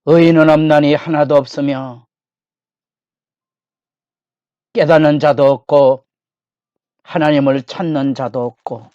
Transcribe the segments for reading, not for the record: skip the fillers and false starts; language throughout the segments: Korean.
의인은 없나니 하나도 없으며 깨닫는 자도 없고 하나님을 찾는 자도 없고.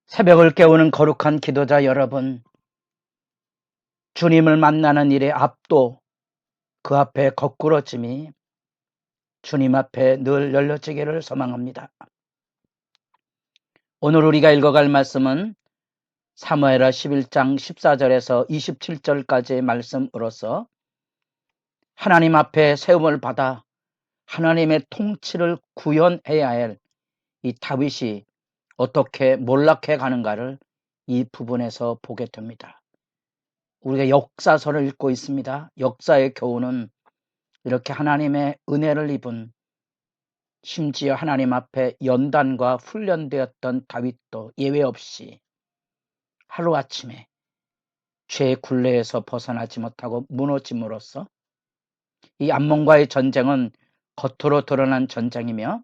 새벽을 깨우는 거룩한 기도자 여러분, 주님을 만나는 일의 앞도 그 앞에 거꾸러짐이 주님 앞에 늘 열려지기를 소망합니다. 오늘 우리가 읽어갈 말씀은 사무엘하 11장 14절에서 27절까지의 말씀으로서 하나님 앞에 세움을 받아 하나님의 통치를 구현해야 할 이 다윗이 어떻게 몰락해 가는가를 이 부분에서 보게 됩니다. 우리가 역사서를 읽고 있습니다. 역사의 교훈은 이렇게 하나님의 은혜를 입은, 심지어 하나님 앞에 연단과 훈련되었던 다윗도 예외 없이 하루아침에 죄의 굴레에서 벗어나지 못하고 무너짐으로써 이 암몬과의 전쟁은 겉으로 드러난 전쟁이며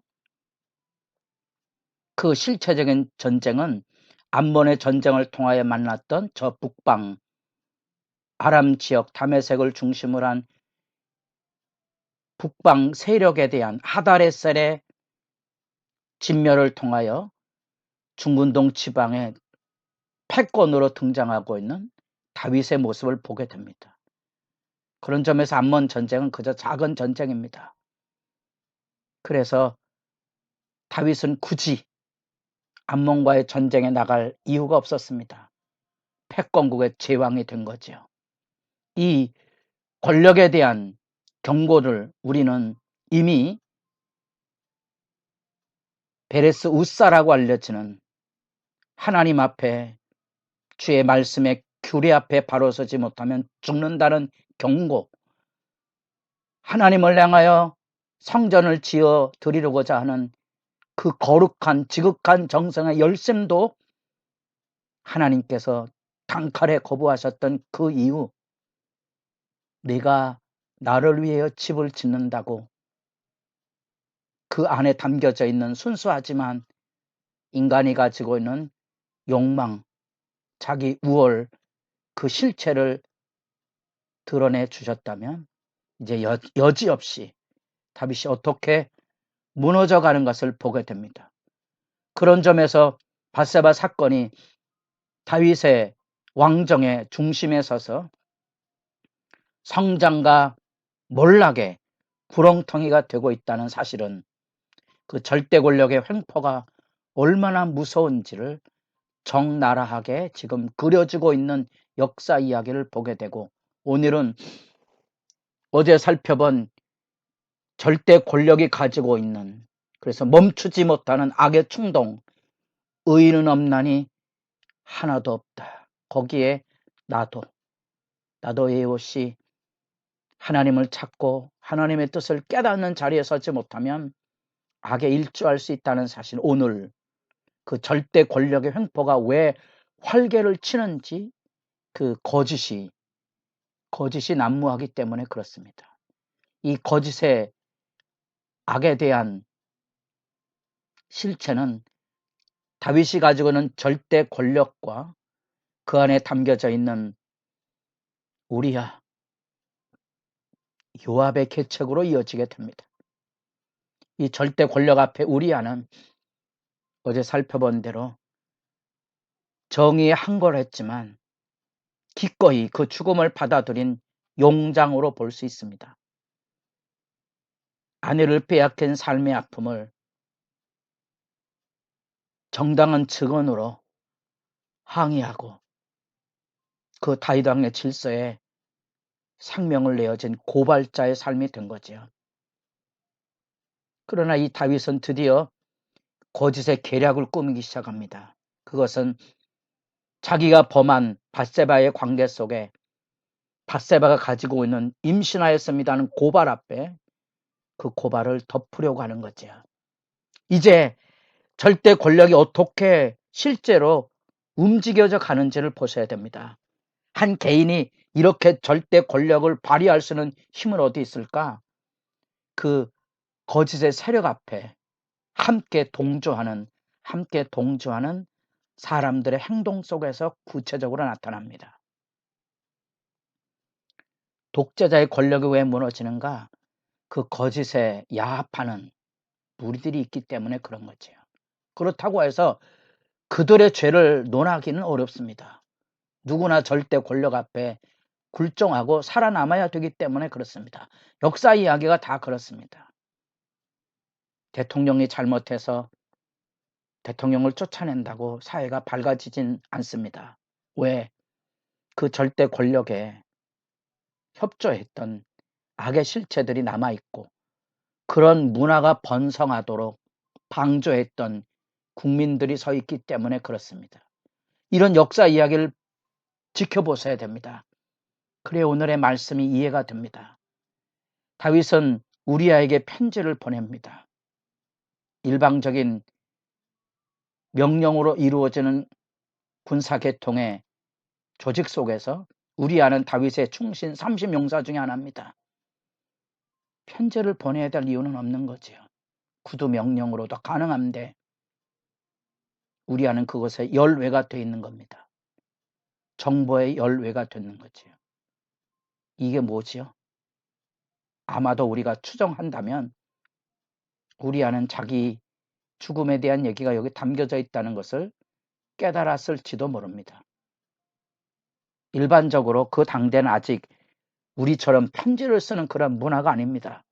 그 실체적인 전쟁은 암몬의 전쟁을 통하여 만났던 저 북방 아람 지역 다메섹을 중심으로 한 북방 세력에 대한 하다레셀의 진멸을 통하여 중근동 지방의 패권으로 등장하고 있는 다윗의 모습을 보게 됩니다. 그런 점에서 암몬 전쟁은 그저 작은 전쟁입니다. 그래서 다윗은 굳이 암몬과의 전쟁에 나갈 이유가 없었습니다. 패권국의 제왕이 된 거죠. 이 권력에 대한 경고를 우리는 이미 베레스 우사라고 알려지는 하나님 앞에 주의 말씀에 규례 앞에 바로 서지 못하면 죽는다는 경고, 하나님을 향하여 성전을 지어 드리려고자 하는 그 거룩한 지극한 정성의 열심도 하나님께서 단칼에 거부하셨던 그 이유, 내가 나를 위하여 집을 짓는다고 그 안에 담겨져 있는 순수하지만 인간이 가지고 있는 욕망, 자기 우월, 그 실체를 드러내 주셨다면 이제 여지없이 다윗이 어떻게 무너져가는 것을 보게 됩니다. 그런 점에서 밧세바 사건이 다윗의 왕정의 중심에 서서 성장과 몰락의 구렁텅이가 되고 있다는 사실은 그 절대 권력의 횡포가 얼마나 무서운지를 적나라하게 지금 그려지고 있는 역사 이야기를 보게 되고, 오늘은 어제 살펴본 절대 권력이 가지고 있는, 그래서 멈추지 못하는 악의 충동, 의인은 없나니 하나도 없다. 거기에 나도 예옷이 하나님을 찾고 하나님의 뜻을 깨닫는 자리에 서지 못하면 악에 일조할 수 있다는 사실, 오늘 그 절대 권력의 횡포가 왜 활개를 치는지 그 거짓이 난무하기 때문에 그렇습니다. 이 거짓의 악에 대한 실체는 다윗이 가지고 있는 절대 권력과 그 안에 담겨져 있는 우리야 요압의 계책으로 이어지게 됩니다. 이 절대 권력 앞에 우리야는 어제 살펴본 대로 정의에 항거했지만 기꺼이 그 죽음을 받아들인 용장으로 볼 수 있습니다. 아내를 빼앗긴 삶의 아픔을 정당한 증언으로 항의하고 그 다윗 왕의 질서에 상명을 내어진 고발자의 삶이 된 거죠. 그러나 이 다윗은 드디어 거짓의 계략을 꾸미기 시작합니다. 그것은 자기가 범한 밧세바의 관계 속에 밧세바가 가지고 있는 임신하였습니다는 고발 앞에 그 고발을 덮으려고 하는 거죠. 이제 절대 권력이 어떻게 실제로 움직여져 가는지를 보셔야 됩니다. 한 개인이 이렇게 절대 권력을 발휘할 수 있는 힘은 어디 있을까? 그 거짓의 세력 앞에 함께 동조하는 사람들의 행동 속에서 구체적으로 나타납니다. 독재자의 권력이 왜 무너지는가? 그 거짓에 야합하는 무리들이 있기 때문에 그런 거죠. 그렇다고 해서 그들의 죄를 논하기는 어렵습니다. 누구나 절대 권력 앞에 굴종하고 살아남아야 되기 때문에 그렇습니다. 역사 이야기가 다 그렇습니다. 대통령이 잘못해서 대통령을 쫓아낸다고 사회가 밝아지진 않습니다. 왜? 그 절대 권력에 협조했던 악의 실체들이 남아있고 그런 문화가 번성하도록 방조했던 국민들이 서 있기 때문에 그렇습니다. 이런 역사 이야기를 지켜보셔야 됩니다. 그래 오늘의 말씀이 이해가 됩니다. 다윗은 우리아에게 편지를 보냅니다. 일방적인 명령으로 이루어지는 군사계통의 조직 속에서 우리아는 다윗의 충신 30용사 중에 하나입니다. 편지를 보내야 될 이유는 없는 거지요. 구두 명령으로도 가능한데 우리아는 그것에 열외가 되어 있는 겁니다. 정보의 열외가 되는 거지요. 이게 뭐지요? 아마도 우리가 추정한다면 우리아는 자기 죽음에 대한 얘기가 여기 담겨져 있다는 것을 깨달았을지도 모릅니다. 일반적으로 그 당대는 아직 우리처럼 편지를 쓰는 그런 문화가 아닙니다.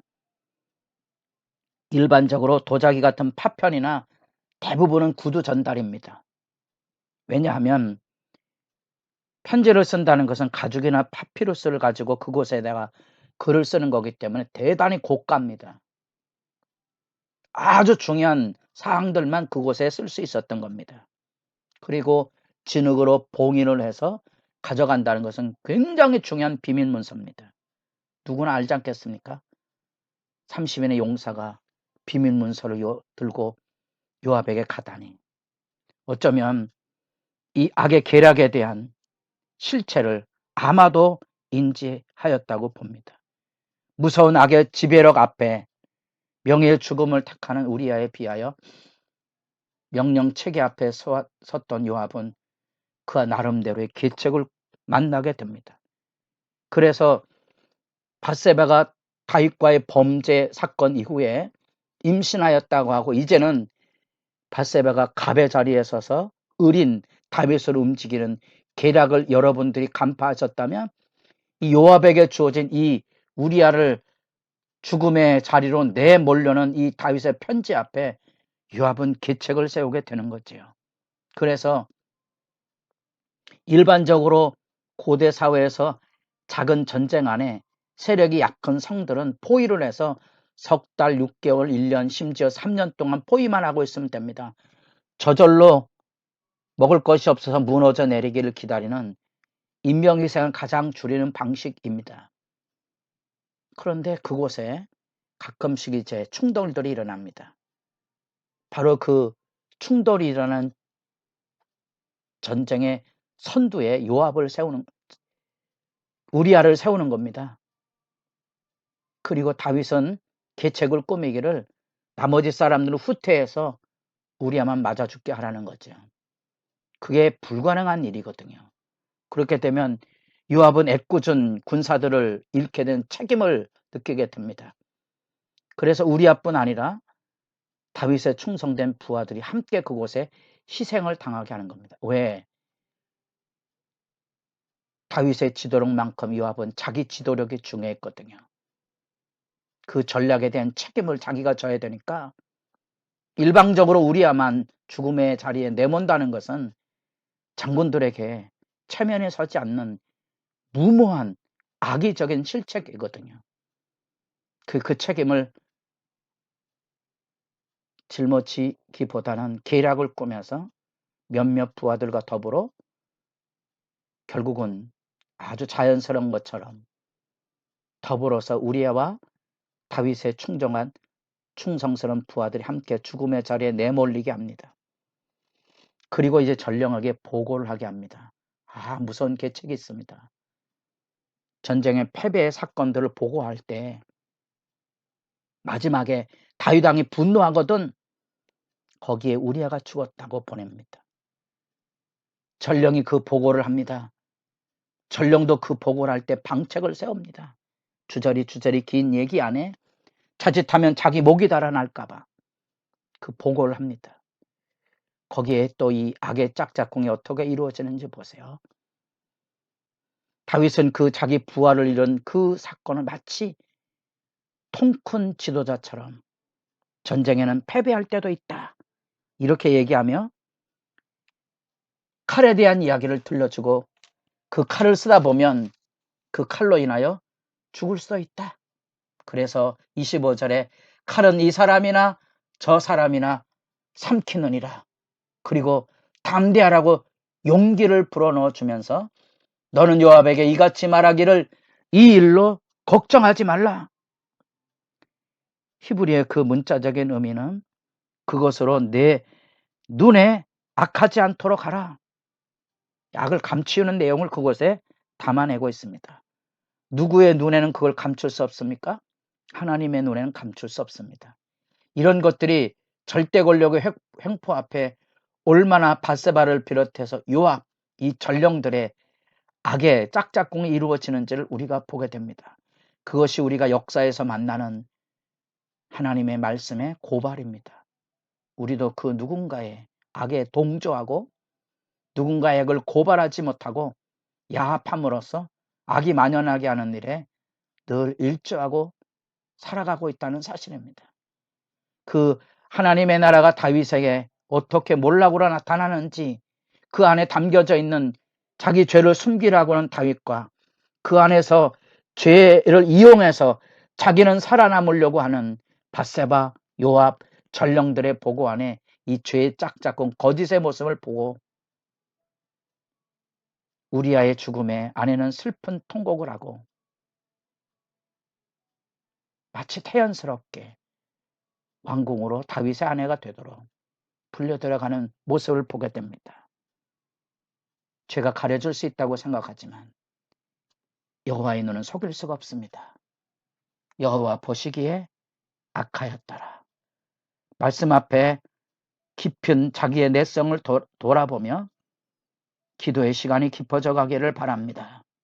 일반적으로 도자기 같은 파편이나 대부분은 구두 전달입니다. 왜냐하면 편지를 쓴다는 것은 가죽이나 파피루스를 가지고 그곳에다가 글을 쓰는 거기 때문에 대단히 고가입니다. 아주 중요한 사항들만 그곳에 쓸 수 있었던 겁니다. 그리고 진흙으로 봉인을 해서 가져간다는 것은 굉장히 중요한 비밀 문서입니다. 누구나 알지 않겠습니까? 30인의 용사가 비밀 문서를 들고 요압에게 가다니. 어쩌면 이 악의 계략에 대한 실체를 아마도 인지하였다고 봅니다. 무서운 악의 지배력 앞에 명예의 죽음을 택하는 우리아에 비하여 명령 체계 앞에 섰던 요압은 그와 나름대로의 계책을 만나게 됩니다. 그래서 밧세바가 다윗과의 범죄 사건 이후에 임신하였다고 하고 이제는 밧세바가 갑의 자리에 서서 의린 다윗을 움직이는 계략을 여러분들이 간파하셨다면 이 요압에게 주어진 이 우리아를 죽음의 자리로 내몰려는 이 다윗의 편지 앞에 요압은 계책을 세우게 되는 거지요. 그래서 일반적으로 고대 사회에서 작은 전쟁 안에 세력이 약한 성들은 포위를 해서 석 달, 6개월, 1년, 심지어 3년 동안 포위만 하고 있으면 됩니다. 저절로 먹을 것이 없어서 무너져 내리기를 기다리는 인명희생을 가장 줄이는 방식입니다. 그런데 그곳에 가끔씩 이제 충돌들이 일어납니다. 바로 그 충돌이 일어난 전쟁의 선두에 요압을 세우는 우리아를 세우는 겁니다. 그리고 다윗은 계책을 꾸미기를 나머지 사람들을 후퇴해서 우리아만 맞아 죽게 하라는 거죠. 그게 불가능한 일이거든요. 그렇게 되면 요압은 애꿎은 군사들을 잃게 된 책임을 느끼게 됩니다. 그래서 우리아뿐 아니라 다윗에 충성된 부하들이 함께 그곳에 희생을 당하게 하는 겁니다. 왜? 다윗의 지도력만큼 요압은 자기 지도력이 중요했거든요. 그 전략에 대한 책임을 자기가 져야 되니까 일방적으로 우리아만 죽음의 자리에 내몬다는 것은 장군들에게 체면에 서지 않는 무모한 악의적인 실책이거든요. 그 책임을 짊어지기보다는 계략을 꾸며서 몇몇 부하들과 더불어 결국은 아주 자연스러운 것처럼 더불어서 우리아와 다윗의 충성스러운 부하들이 함께 죽음의 자리에 내몰리게 합니다. 그리고 이제 전령에게 보고를 하게 합니다. 무서운 계책이 있습니다. 전쟁의 패배의 사건들을 보고할 때 마지막에 다윗 왕이 분노하거든 거기에 우리아가 죽었다고 보냅니다. 전령이 그 보고를 합니다. 전령도 그 보고를 할 때 방책을 세웁니다. 주저리 긴 얘기 안에 자칫하면 자기 목이 달아날까봐 그 보고를 합니다. 거기에 또 이 악의 짝짝꿍이 어떻게 이루어지는지 보세요. 다윗은 그 자기 부하를 잃은 그 사건을 마치 통큰 지도자처럼 전쟁에는 패배할 때도 있다, 이렇게 얘기하며 칼에 대한 이야기를 들려주고 그 칼을 쓰다 보면 그 칼로 인하여 죽을 수도 있다. 그래서 25절에 칼은 이 사람이나 저 사람이나 삼키느니라. 그리고 담대하라고 용기를 불어넣어 주면서 너는 요압에게 이같이 말하기를 이 일로 걱정하지 말라. 히브리의 그 문자적인 의미는 그것으로 내 눈에 악하지 않도록 하라. 악을 감추는 내용을 그곳에 담아내고 있습니다. 누구의 눈에는 그걸 감출 수 없습니까? 하나님의 눈에는 감출 수 없습니다. 이런 것들이 절대 권력의 횡포 앞에 얼마나 밧세바를 비롯해서 요압, 이 전령들의 악의 짝짝꿍이 이루어지는지를 우리가 보게 됩니다. 그것이 우리가 역사에서 만나는 하나님의 말씀의 고발입니다. 우리도 그 누군가의 악에 동조하고 누군가의 악을 고발하지 못하고 야합함으로써 악이 만연하게 하는 일에 늘 일조하고 살아가고 있다는 사실입니다. 그 하나님의 나라가 다윗에게 어떻게 몰락으로 나타나는지, 그 안에 담겨져 있는 자기 죄를 숨기라고 하는 다윗과 그 안에서 죄를 이용해서 자기는 살아남으려고 하는 밧세바, 요압, 전령들의 보고 안에 이 죄의 짝짝꿍 거짓의 모습을 보고 우리아의 죽음에 아내는 슬픈 통곡을 하고 마치 태연스럽게 왕궁으로 다윗의 아내가 되도록 불려 들어가는 모습을 보게 됩니다. 죄가 가려질 수 있다고 생각하지만 여호와의 눈은 속일 수가 없습니다. 여호와 보시기에 악하였더라. 말씀 앞에 깊은 자기의 내성을 돌아보며 기도의 시간이 깊어져 가기를 바랍니다.